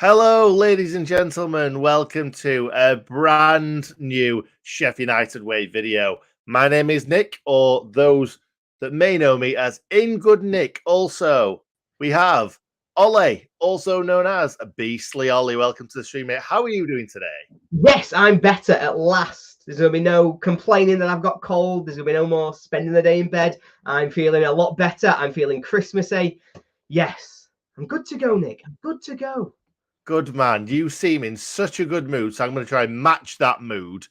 Hello, ladies and gentlemen. Welcome to a brand new Sheffield United Way video. My name is Nick, or those that may know me as In Good Nick. Also, we have Ollie, also known as a Beastly Ollie. Welcome to the stream, mate. How are you doing today? Yes, I'm better at last. There's going to be no complaining that I've got cold. There's going to be no more spending the day in bed. I'm feeling a lot better. I'm feeling Christmassy. Yes, I'm good to go, Nick. I'm good to go. Good man. You seem in such a good mood, so I'm going to try and match that mood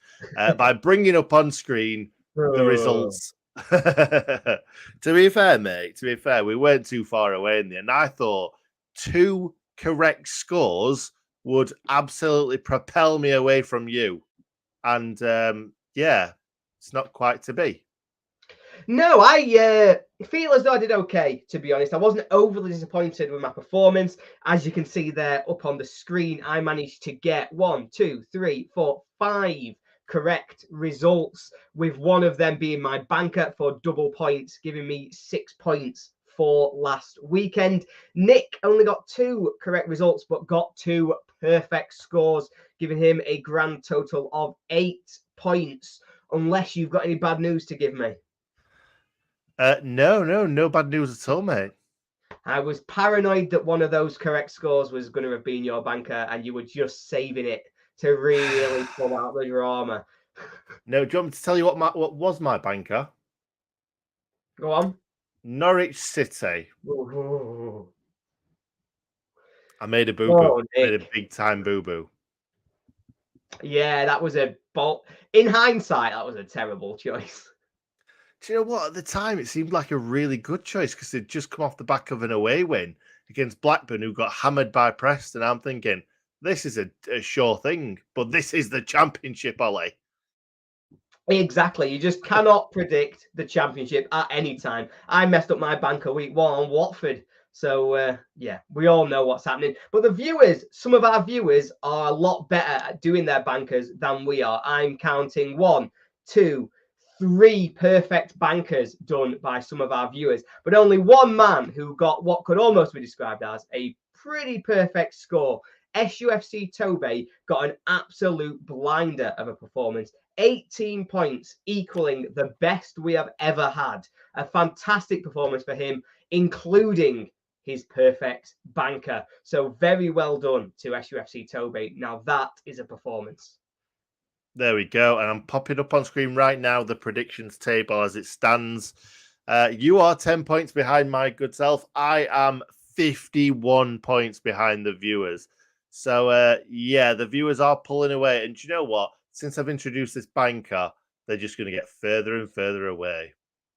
by bringing up on screen the results. To be fair, mate, we weren't too far away in the end. I thought 2 correct scores would absolutely propel me away from you. And yeah, it's not quite to be. No, I feel as though I did okay, to be honest. I wasn't overly disappointed with my performance. As you can see there up on the screen, I managed to get 1, 2, 3, 4, 5 correct results, with one of them being my banker for double points, giving me 6 points for last weekend. Nick only got 2 correct results, but got 2 perfect scores, giving him a grand total of 8 points, unless you've got any bad news to give me. No bad news at all, mate. I was paranoid that one of those correct scores was going to have been your banker and you were just saving it to really pull out the drama. No, do you want me to tell you what was my banker? Go on. Norwich City. Ooh. I made a boo-boo. Made a big-time boo-boo. Yeah, that was a bolt. In hindsight, that was a terrible choice. Do you know what? At the time, it seemed like a really good choice because they'd just come off the back of an away win against Blackburn, who got hammered by Preston. I'm thinking, this is a sure thing, but this is the Championship, Ollie. Exactly. You just cannot predict the Championship at any time. I messed up my banker week 1 on Watford. So, yeah, we all know what's happening. But the viewers, some of our viewers are a lot better at doing their bankers than we are. I'm counting 1, 2, 3 perfect bankers done by some of our viewers, but only one man who got what could almost be described as a pretty perfect score. SUFC Tobe got an absolute blinder of a performance. 18 points, equaling the best we have ever had. A fantastic performance for him, including his perfect banker. So very well done to SUFC Tobe. Now that is a performance. There we go. And I'm popping up on screen right now the predictions table as it stands. You are 10 points behind my good self. I am 51 points behind the viewers. So, yeah, the viewers are pulling away. And do you know what? Since I've introduced this banker, they're just going to get further and further away.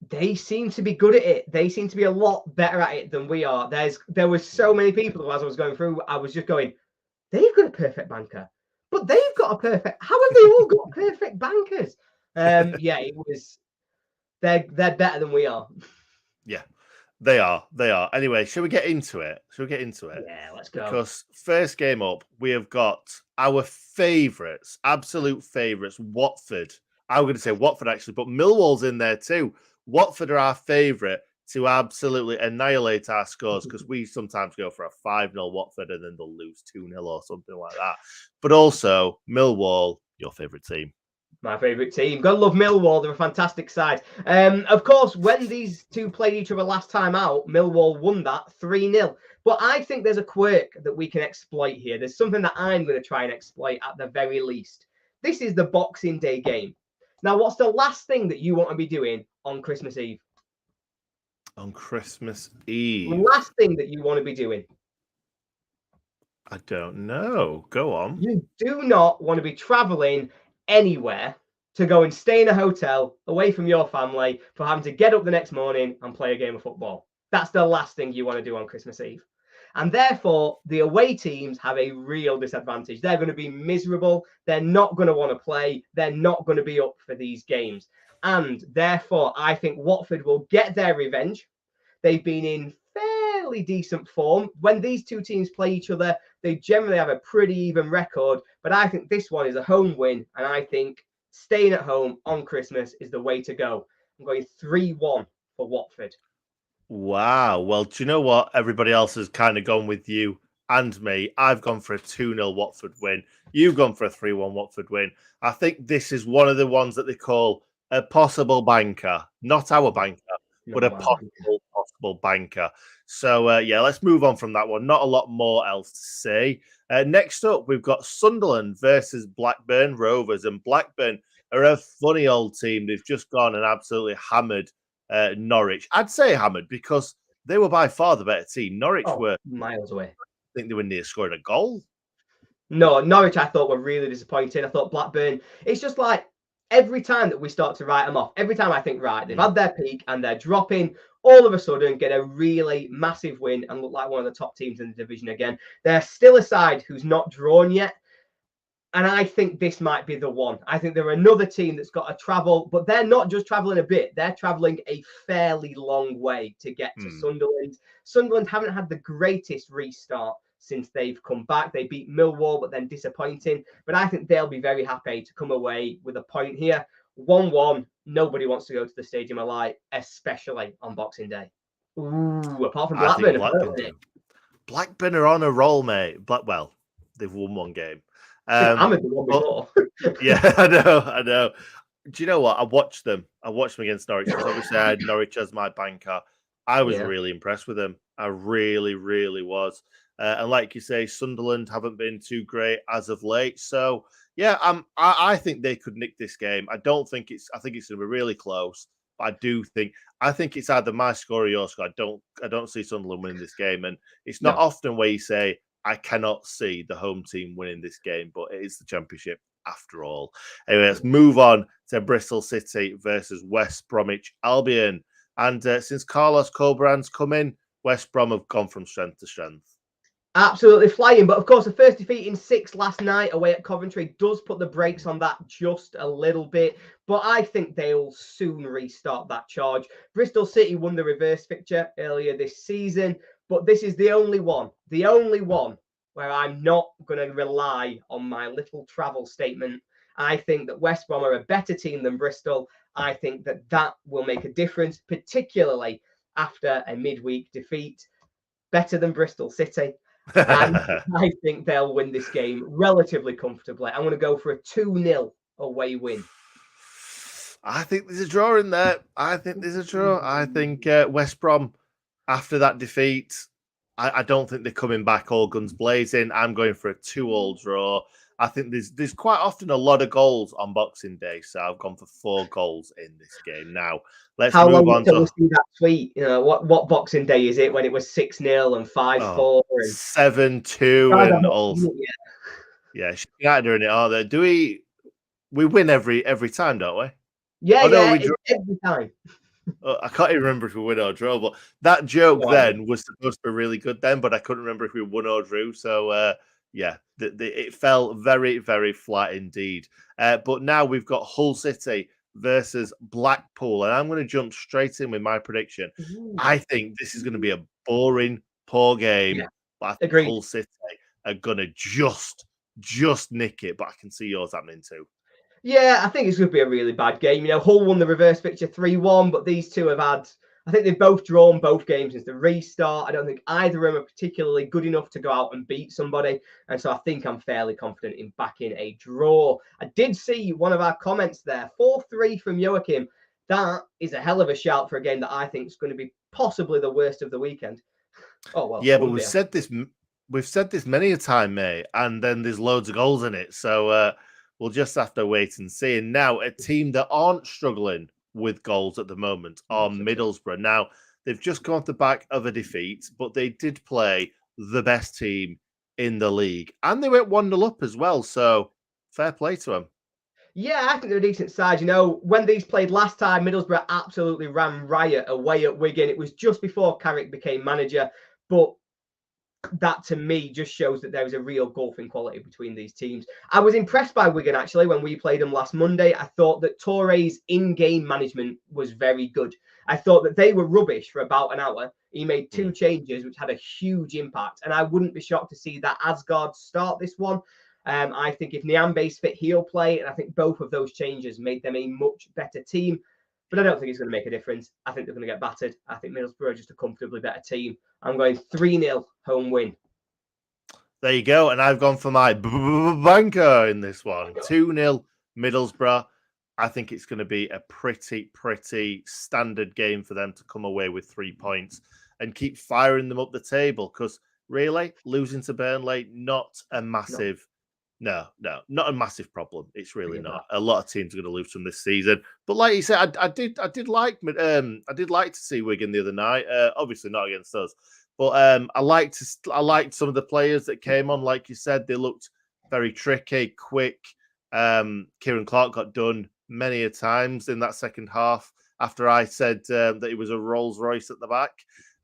They seem to be good at it. They seem to be a lot better at it than we are. There were so many people as I was going through, I was just going, they've got a perfect banker, but they've got a perfect. How have they all got perfect bankers? Yeah, it was. They're better than we are. Yeah, they are. They are. Anyway, shall we get into it? Yeah, let's go. Because first game up, we have got our favourites, absolute favourites, Watford. I'm going to say Watford actually, but Millwall's in there too. Watford are our favourite to absolutely annihilate our scores because we sometimes go for a 5-0 Watford and then they'll lose 2-0 or something like that. But also, Millwall, your favourite team. My favourite team. Gotta love Millwall. They're a fantastic side. Of course, when these two played each other last time out, Millwall won that 3-0. But I think there's a quirk that we can exploit here. There's something that I'm going to try and exploit at the very least. This is the Boxing Day game. Now, what's the last thing that you want to be doing on Christmas Eve? On Christmas Eve? The last thing that you want to be doing? I don't know. Go on. You do not want to be travelling anywhere to go and stay in a hotel away from your family for having to get up the next morning and play a game of football. That's the last thing you want to do on Christmas Eve. And therefore, the away teams have a real disadvantage. They're going to be miserable. They're not going to want to play. They're not going to be up for these games. And therefore, I think Watford will get their revenge. They've been in fairly decent form. When these two teams play each other, they generally have a pretty even record. But I think this one is a home win. And I think staying at home on Christmas is the way to go. I'm going 3-1 for Watford. Wow. Well, do you know what? Everybody else has kind of gone with you and me. I've gone for a 2-0 Watford win. You've gone for a 3-1 Watford win. I think this is one of the ones that they call a possible banker. Not our banker, but a possible banker. So, yeah, let's move on from that one. Not a lot more else to say. Next up, we've got Sunderland versus Blackburn Rovers. And Blackburn are a funny old team. They've just gone and absolutely hammered Norwich. I'd say hammered because they were by far the better team. Norwich were miles away. I think they were near scoring a goal. No, Norwich I thought were really disappointing. I thought Blackburn, it's just like every time that we start to write them off, every time I think, right, they've had their peak and they're dropping, all of a sudden get a really massive win and look like one of the top teams in the division again. They're still a side who's not drawn yet. And I think this might be the one. I think they're another team that's got to travel, but they're not just traveling a bit. They're traveling a fairly long way to get to Sunderland. Sunderland haven't had the greatest restart since they've come back. They beat Millwall, but then disappointing. But I think they'll be very happy to come away with a point here. 1-1. Nobody wants to go to the Stadium of Light, especially on Boxing Day. Ooh, apart from Blackburn. Blackburn are on a roll, mate. Well, they've won one game. Hammered the one before. Yeah, I know. Do you know what? I watched them against Norwich because obviously I had Norwich as my banker. I was really impressed with them. I really, really was. And like you say, Sunderland haven't been too great as of late. So yeah, I think they could nick this game. I think it's going to be really close. But I think it's either my score or your score. I don't see Sunderland winning this game, and it's not often where you say I cannot see the home team winning this game, but it is the Championship after all. Anyway, let's move on to Bristol City versus West Bromwich Albion. And since Carlos Corberán's come in, West Brom have gone from strength to strength. Absolutely flying. But of course, the first defeat in 6 last night away at Coventry does put the brakes on that just a little bit. But I think they'll soon restart that charge. Bristol City won the reverse fixture earlier this season, but this is the only one where I'm not going to rely on my little travel statement. I think that West Brom are a better team than Bristol. I think that will make a difference, particularly after a midweek defeat. Better than Bristol City. And I think they'll win this game relatively comfortably. I'm going to go for a 2-0 away win. I think there's a draw in there. I think West Brom, after that defeat, I don't think they're coming back all guns blazing. I'm going for a 2-2 draw. I think there's quite often a lot of goals on Boxing Day, so I've gone for 4 goals in this game. Now, let's move on to see that tweet. You know, what Boxing Day is it when it was 6-0 and 5-4 and 7-2 and all? Yeah, United are in it, aren't they? Do we win every time, don't we? Yeah, every time. I can't even remember if we win or draw, but that joke then was supposed to be really good then, but I couldn't remember if we won or drew. So, yeah, it fell very, very flat indeed. But now we've got Hull City versus Blackpool, and I'm going to jump straight in with my prediction. I think this is going to be a boring, poor game. Yeah, but I think Hull City are going to just nick it, but I can see yours happening too. Yeah, I think it's going to be a really bad game. You know, Hull won the reverse fixture 3-1, but these two have had, I think they've both drawn both games since the restart. I don't think either of them are particularly good enough to go out and beat somebody. And so I think I'm fairly confident in backing a draw. I did see one of our comments there, 4-3 from Joachim. That is a hell of a shout for a game that I think is going to be possibly the worst of the weekend. Oh, well. Yeah, but we've said this many a time, mate, and then there's loads of goals in it. So, we'll just have to wait and see. And now a team that aren't struggling with goals at the moment are Middlesbrough. Now, they've just gone off the back of a defeat, but they did play the best team in the league. And they went 1-0 up as well. So, fair play to them. Yeah, I think they're a decent side. You know, when these played last time, Middlesbrough absolutely ran riot away at Wigan. It was just before Carrick became manager. But that to me just shows that there is a real gulf in quality between these teams. I was impressed by Wigan actually when we played them last Monday. I thought that Torre's in-game management was very good. I thought that they were rubbish for about an hour. He made 2 changes which had a huge impact, and I wouldn't be shocked to see that Asgard start this one. I think if Niambe's fit, he'll play, and I think both of those changes made them a much better team. But I don't think it's going to make a difference. I think they're going to get battered. I think Middlesbrough are just a comfortably better team. I'm going 3-0 home win. There you go. And I've gone for my banker in this one. 2-0 Middlesbrough. I think it's going to be a pretty standard game for them to come away with 3 points and keep firing them up the table. Because really, losing to Burnley, not a massive, not a massive problem. It's really not. A lot of teams are going to lose from this season. But like you said, I did like to see Wigan the other night. Obviously not against us. But I liked some of the players that came on. Like you said, they looked very tricky, quick. Kieran Clark got done many a times in that second half after I said that it was a Rolls Royce at the back.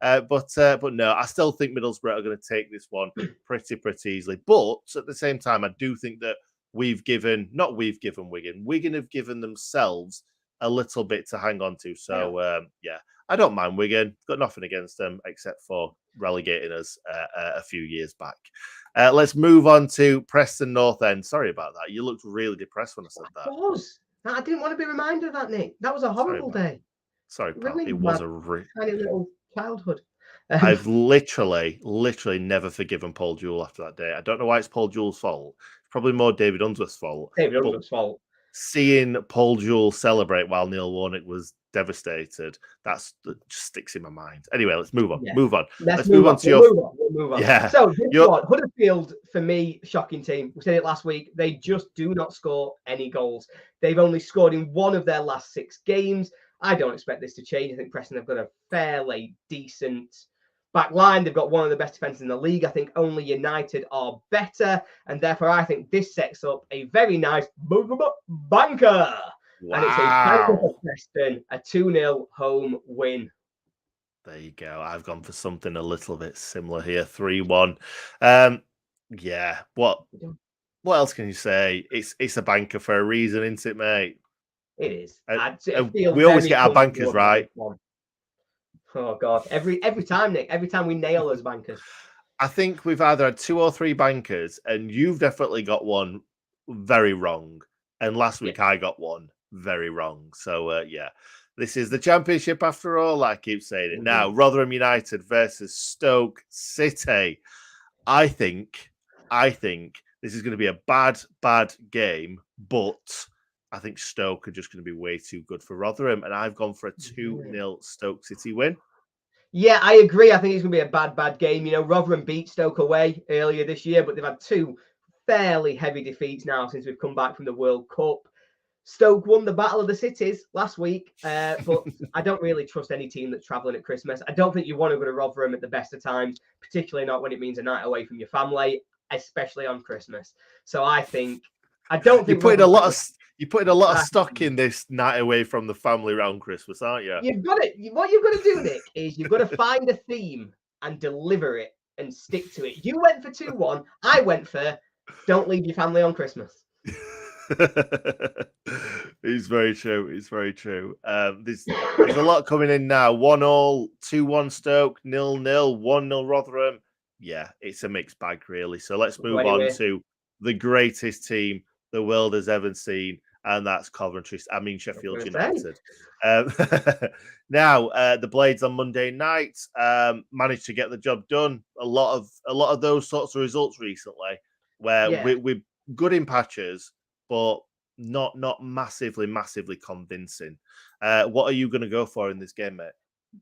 But no, I still think Middlesbrough are going to take this one pretty easily. But at the same time, I do think that Wigan have given themselves a little bit to hang on to. So yeah, I don't mind Wigan. Got nothing against them except for relegating us a few years back. Let's move on to Preston North End. Sorry about that. You looked really depressed when I said that. I was. I didn't want to be reminded of that, Nick. That was a horrible day. Sorry, pal. It was a tiny little childhood. I've literally never forgiven Paul Jewell after that day. I don't know why it's Paul Jewell's fault. It's probably more David Unsworth's fault. David Unsworth's fault. Seeing Paul Jewell celebrate while Neil Warnock was devastated, that just sticks in my mind. Anyway, let's move on. Yeah. Let's move on to your. We'll move on. Yeah. So this one, Huddersfield, for me, shocking team. We said it last week. They just do not score any goals. They've only scored in one of their last 6 games. I don't expect this to change. I think Preston have got a fairly decent back line. They've got one of the best defenses in the league. I think only United are better. And therefore, I think this sets up a very nice banker. Wow. And it's a banker for Preston, a 2-0 home win. There you go. I've gone for something a little bit similar here, 3-1. Yeah. What else can you say? It's a banker for a reason, isn't it, mate? It is. We always get our bankers right. Oh God! Every time, Nick. Every time we nail those bankers. I think we've either had 2 or 3 bankers, and you've definitely got one very wrong. And last week I got one very wrong. So yeah, this is the Championship after all. I keep saying it. Now, Rotherham United versus Stoke City. I think this is going to be a bad game, but I think Stoke are just going to be way too good for Rotherham, and I've gone for a 2-0 Stoke City win. Yeah, I agree. I think it's going to be a bad game. You know, Rotherham beat Stoke away earlier this year, but they've had 2 fairly heavy defeats now since we've come back from the World Cup. Stoke won the Battle of the Cities last week, but I don't really trust any team that's travelling at Christmas. I don't think you want to go to Rotherham at the best of times, particularly not when it means a night away from your family, especially on Christmas. So I don't think you put a lot of stock in this night away from the family around Christmas, aren't you? What you've got to do, Nick, is you've got to find a theme and deliver it and stick to it. You went for 2-1. I went for don't leave your family on Christmas. It's very true. There's a lot coming in now. 1-1, 2-1 Stoke, 0-0, 1-0 Rotherham. Yeah, it's a mixed bag, really. So let's move on to the greatest team the world has ever seen, and that's Sheffield United. Now, the Blades on Monday night managed to get the job done. A lot of those sorts of results recently, where we're good in patches, but not massively convincing. What are you going to go for in this game, mate?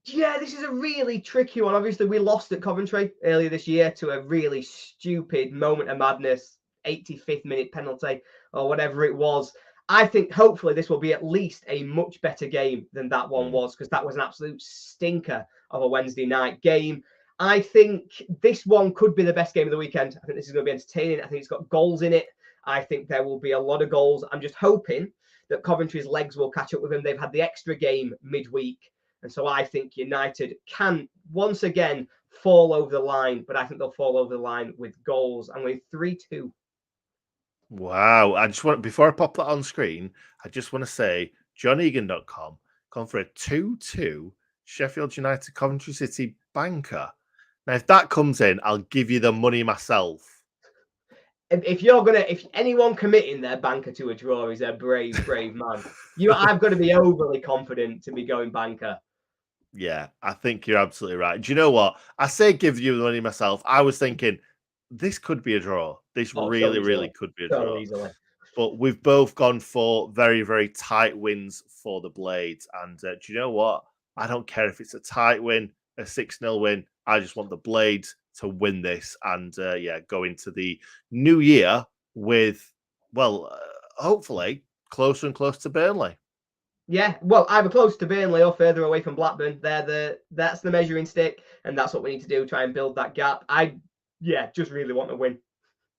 Yeah, this is a really tricky one. Obviously, we lost at Coventry earlier this year to a really stupid moment of madness, 85th minute penalty or whatever it was. I think hopefully this will be at least a much better game than that one was, because that was an absolute stinker of a Wednesday night game. I think this one could be the best game of the weekend. I think this is going to be entertaining. I think it's got goals in it. I think there will be a lot of goals. I'm just hoping that Coventry's legs will catch up with them. They've had the extra game midweek. And so I think United can once again fall over the line, but I think they'll fall over the line with goals. I'm going 3-2. Wow. Before I pop that on screen, I just want to say, johnegan.com gone for a 2-2 Sheffield United Coventry City banker. Now, if that comes in, I'll give you the money myself. If anyone committing their banker to a draw is a brave man. I've got to be overly confident to be going banker. Yeah, I think you're absolutely right. Do you know what? I say give you the money myself. I was thinking this could be a draw. This so really, easily. really could be a So draw. easily. But we've both gone for very, very tight wins for the Blades. And do you know what? I don't care if it's a tight win, a 6-0 win. I just want the Blades to win this and, go into the new year with, hopefully, closer and closer to Burnley. Yeah, well, either close to Burnley or further away from Blackburn. That's the measuring stick, and that's what we need to do, try and build that gap. Just really want to win.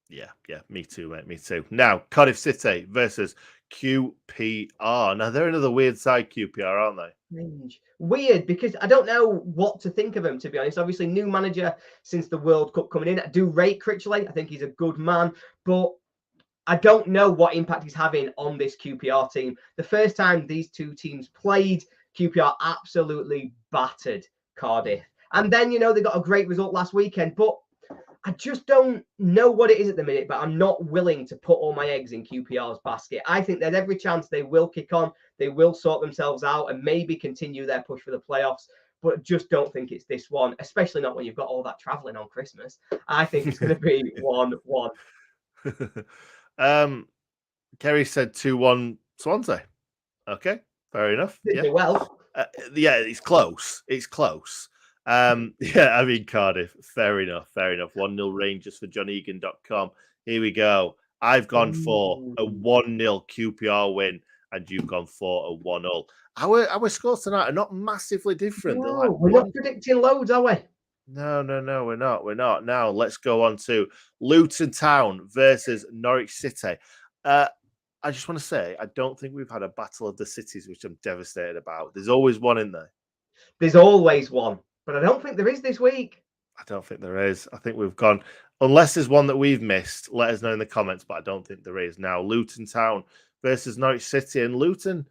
Yeah, me too, mate. Me too. Now, Cardiff City versus QPR. Now, they're another weird side, QPR, aren't they? Strange. Weird, because I don't know what to think of him, to be honest. Obviously, new manager since the World Cup coming in. I do rate Critchley. I think he's a good man, but I don't know what impact he's having on this QPR team. The first time these two teams played, QPR absolutely battered Cardiff. And then, they got a great result last weekend, but I just don't know what it is at the minute, but I'm not willing to put all my eggs in QPR's basket. I think there's every chance they will kick on, they will sort themselves out and maybe continue their push for the playoffs. But just don't think it's this one, especially not when you've got all that travelling on Christmas. I think it's going to be 1-1. Kerry said 2-1 Swansea. Okay, fair enough. Yeah. Well, it's close. It's close. Cardiff. Fair enough. 1-0 Rangers for johnegan.com. Here we go. I've gone for a 1-0 QPR win, and you've gone for a 1-0. Our scores tonight are not massively different. No, we're not predicting loads, are we? No, we're not. We're not. Now, let's go on to Luton Town versus Norwich City. I just want to say, I don't think we've had a battle of the cities, which I'm devastated about. There's always one in there. There's always one, but I don't think there is this week. I don't think there is. I think we've gone, unless there's one that we've missed, let us know in the comments, but I don't think there is. Now, Luton Town versus Norwich City, and Luton,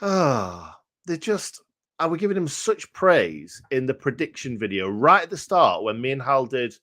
I was giving them such praise in the prediction video right at the start when me and Hal did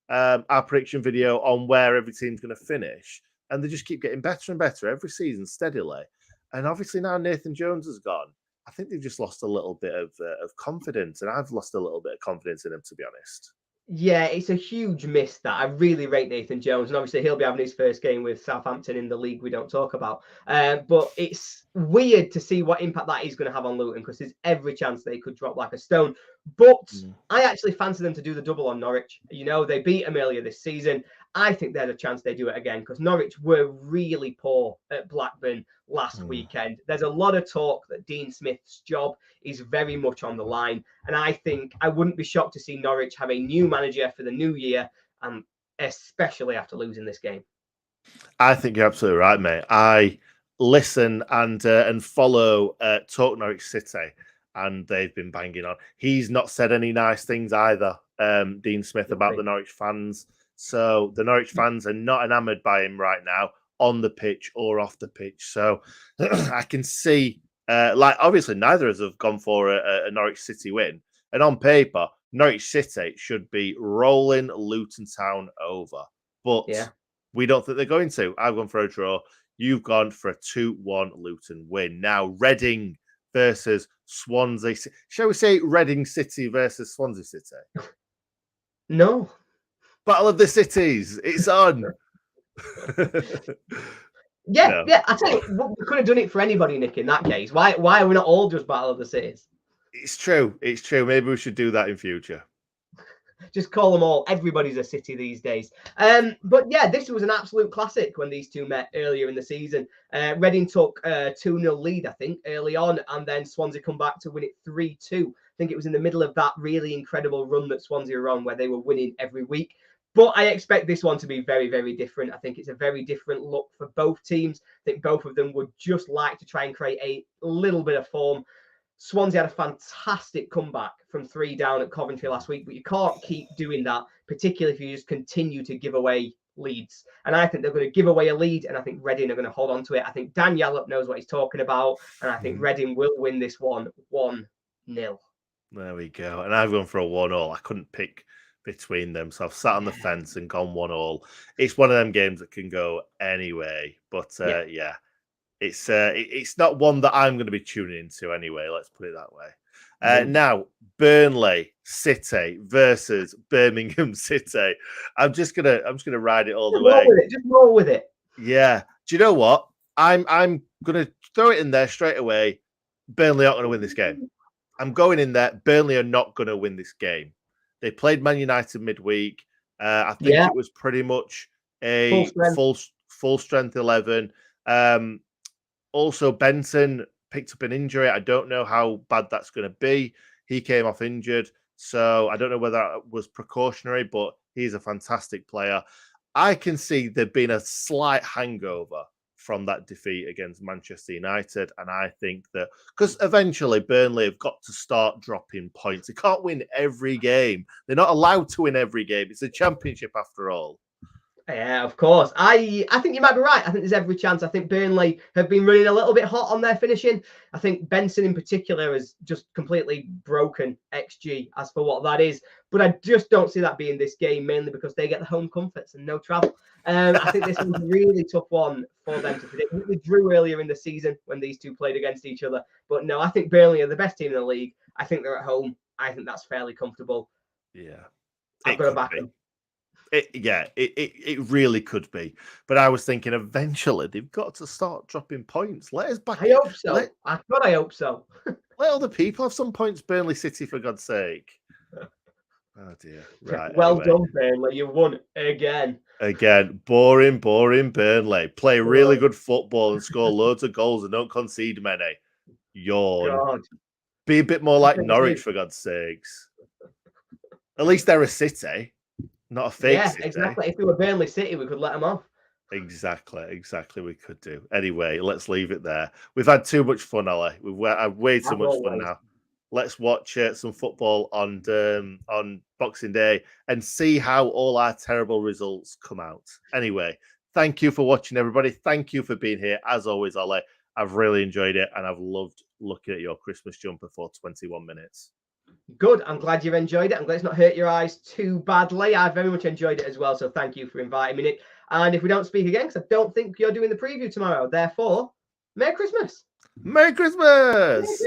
our prediction video on where every team's going to finish. And they just keep getting better and better every season steadily. And obviously now Nathan Jones has gone. I think they've just lost a little bit of confidence. And I've lost a little bit of confidence in him, to be honest. Yeah, it's a huge miss that. I really rate Nathan Jones. And obviously he'll be having his first game with Southampton in the league we don't talk about. But it's weird to see what impact that is going to have on Luton, because there's every chance they could drop like a stone. But I actually fancy them to do the double on Norwich. They beat them earlier this season. I think there's a chance they do it again, because Norwich were really poor at Blackburn last weekend. There's a lot of talk that Dean Smith's job is very much on the line. And I think I wouldn't be shocked to see Norwich have a new manager for the new year, and especially after losing this game. I think you're absolutely right, mate. I listen and follow Talk Norwich City, and they've been banging on. He's not said any nice things either, Dean Smith, about the Norwich fans. So the Norwich fans are not enamoured by him right now, on the pitch or off the pitch. So I can see, obviously neither of us have gone for a Norwich City win. And on paper, Norwich City should be rolling Luton Town over. But we don't think they're going to. I've gone for a draw. You've gone for a 2-1 Luton win. Now, Reading versus Swansea. Shall we say Reading City versus Swansea City? No. Battle of the Cities. It's on. Yeah. I tell you, we could have done it for anybody, Nick, in that case. Why are we not all just Battle of the Cities? It's true. Maybe we should do that in future. Just call them all. Everybody's a city these days. But yeah, this was an absolute classic when these two met earlier in the season. Reading took a 2-0 lead, I think, early on, and then Swansea come back to win it 3-2. I think it was in the middle of that really incredible run that Swansea were on, where they were winning every week. But I expect this one to be very, very different. I think it's a very different look for both teams. I think both of them would just like to try and create a little bit of form. Swansea had a fantastic comeback from 3 down at Coventry last week, but you can't keep doing that, particularly if you just continue to give away leads. And I think they're going to give away a lead, and I think Reading are going to hold on to it. I think Dan Yallop knows what he's talking about, and I think Reading will win this one 1-0. There we go. And I've gone for a 1-1. I couldn't pick between them, so I've sat on the fence and gone 1-1. It's one of them games that can go anyway, but it's not one that I'm going to be tuning into anyway. Let's put it that way. Now, Burnley City versus Birmingham City. I'm just gonna ride it all the way. Just roll with it. Yeah. Do you know what? I'm gonna throw it in there straight away. Burnley aren't gonna win this game. I'm going in there. Burnley are not gonna win this game. They played Man United midweek. I think it was pretty much a full strength 11. Also, Benson picked up an injury. I don't know how bad that's going to be. He came off injured, so I don't know whether that was precautionary, but he's a fantastic player. I can see there being a slight hangover from that defeat against Manchester United, and I think that because eventually Burnley have got to start dropping points. They can't win every game. They're not allowed to win every game. It's a championship after all. Yeah, of course. I think you might be right. I think there's every chance. I think Burnley have been running a little bit hot on their finishing. I think Benson in particular has just completely broken XG as for what that is. But I just don't see that being this game, mainly because they get the home comforts and no travel. I think this is a really tough one for them to predict. We drew earlier in the season when these two played against each other. But no, I think Burnley are the best team in the league. I think they're at home. I think that's fairly comfortable. Yeah. I've got to back them. It really could be. But I was thinking eventually they've got to start dropping points. Let us back. I hope so. I hope so. Let other people have some points, Burnley City, for God's sake. Oh, dear. Right. Well done, Burnley. You won again. Boring Burnley. Play really good football and score loads of goals and don't concede many. Yawn. God. Be a bit more like Norwich, for God's sakes. At least they're a city. Not a fake city. Exactly. If we were Burnley City, we could let them off. Exactly. We could do. Anyway, let's leave it there. We've had too much fun, Ali. We've had way too much fun now. Let's watch some football on Boxing Day and see how all our terrible results come out. Anyway, thank you for watching, everybody. Thank you for being here. As always, Ali, I've really enjoyed it and I've loved looking at your Christmas jumper for 21 minutes. Good. I'm glad you've enjoyed it. I'm glad it's not hurt your eyes too badly. I very much enjoyed it as well. So thank you for inviting me, Nick. And if we don't speak again, because I don't think you're doing the preview tomorrow, therefore, Merry Christmas. Merry Christmas.